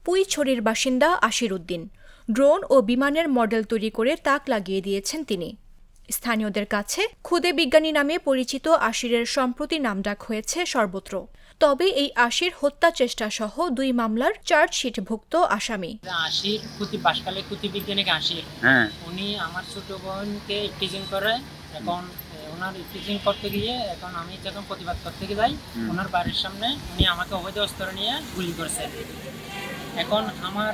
পুইছড়ির বাসিন্দা আশির উদ্দিন। ড্রোন ও বিমানের মডেল তৈরি করে তাক লাগিয়ে দিয়েছেন তিনি। স্থানীয়দের কাছে খুদে বিজ্ঞানী নামে পরিচিত আশিরের সম্প্রতি নামডাক হয়েছে সর্বত্র। তবে এই আশির হত্যা চেষ্টা সহ 2 মামলার চার্জশিটভুক্ত আসামি। আশির বাসকালে খুদে বিজ্ঞানীকে আশির উনি আমার ছোট বোনকে টিচিং করে। এখন ওনার টিচিং করতে গিয়ে এখন আমি যখন প্রতিবাদ করতে যাই ওনার বাড়ির সামনে উনি আমাকে অবৈধ অস্ত্র নিয়ে গুলি করছে। এখন আমার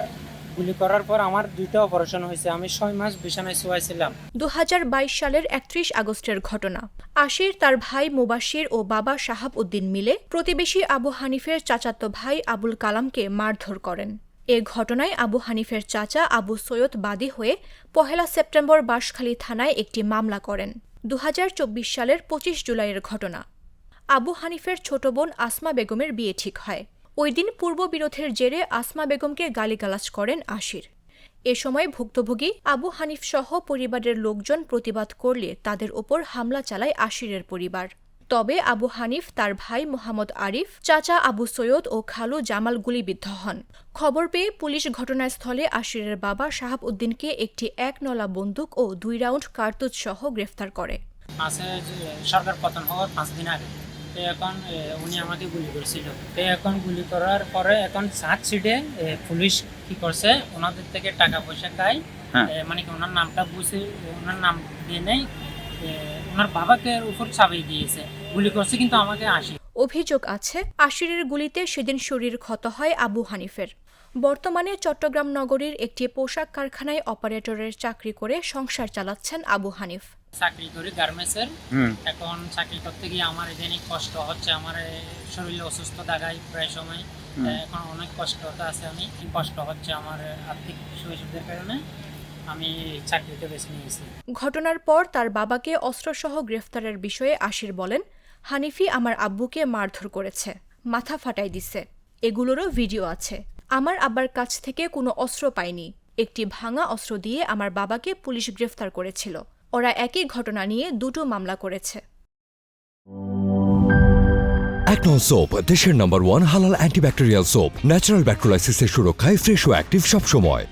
গুলি করার পর আমার 2টা অপারেশন হয়েছে। আমি 6 মাস বিছানায় শুয়েছিলাম। 2022 সালের 31 আগস্টের ঘটনা। আশির, তার ভাই মুবাশির ও বাবা শাহাব উদ্দিন মিলে প্রতিবেশী আবু হানিফের চাচাতো ভাই আবুল কালামকে মারধর করেন। এ ঘটনায় আবু হানিফের চাচা আবু সৈয়দ বাদী হয়ে 1 সেপ্টেম্বর বাঁশখালী থানায় একটি মামলা করেন। 2024 সালের 25 জুলাইয়ের ঘটনা। আবু হানিফের ছোট বোন আসমা বেগমের বিয়ে ঠিক হয়। ওই দিন পূর্ববিরোধের জেরে আসমা বেগমকে গালিগালাজ করেন আশির। এ সময় ভুক্তভোগী আবু হানিফ সহ পরিবারের লোকজন প্রতিবাদ করলে তাদের ওপর হামলা চালায় আশিরের পরিবার। তবে আবু হানিফ, তার ভাই মোহাম্মদ আরিফ, চাচা আবু সৈয়দ ও খালু জামাল গুলিবিদ্ধ হন। খবর পেয়ে পুলিশ ঘটনাস্থলে আশিরের বাবা শাহাব উদ্দিনকে একটি 1 নলা বন্দুক ও 2 রাউন্ড কার্তুজ সহ গ্রেফতার করে। সরকার পতন হওয়ার 5 দিন আগে এখন উনি আমাকে গুলি করেছিল। এখন গুলি করার পরে এখন চার্জশিটে পুলিশ কি করছে, ওনাদের থেকে টাকা পয়সা খায়, মানে কি ওনার নামটা বুঝে ওনার নাম দিয়ে নেই, ওনার বাবাকে উপর চাপিয়ে দিয়েছে। গুলি করছে কিন্তু আমাকে আশি। অভিযোগ আছে, আশিরের গুলিতে সেদিন শরীর ক্ষত হয় আবু হানিফের। বর্তমানে চট্টগ্রাম নগরীর একটি পোশাক কারখানায় অপারেটরের চাকরি করে সংসার চালাচ্ছেন আবু হানিফ। চাকরি করি গার্মেন্টসের। এখন চাকরি করতে গিয়ে আমার এখানে কষ্ট হচ্ছে, আমার শরীরে অসুস্থ থাকায় প্রায় সময় এখন অনেক কষ্টটা আছে। আমি কষ্ট হচ্ছে আমার আর্থিক সুবিধার কারণে আমি চাকরিতে বেছে নিয়েছি। ঘটনার পর তার বাবাকে অস্ত্রসহ গ্রেফতারের বিষয়ে আশির বলেন, হানিফি আমার আব্বুকে মারধর করেছে, মাথা ফাটাই দিছে। এগুলোরও ভিডিও আছে। আমার আব্বার কাছ থেকে কোনো অস্ত্র পাইনি। একটি ভাঙা অস্ত্র দিয়ে আমার বাবাকে পুলিশ গ্রেফতার করেছিল। ওরা একই ঘটনা নিয়ে 2টো মামলা করেছে। একনল সোপ, দেশের নম্বর 1 হালাল অ্যান্টিব্যাকটেরিয়াল সোপ। ন্যাচারাল ব্যাকটেরিয়ালাইসিসের সুরক্ষায় ফ্রেশ ও অ্যাক্টিভ সবসময়।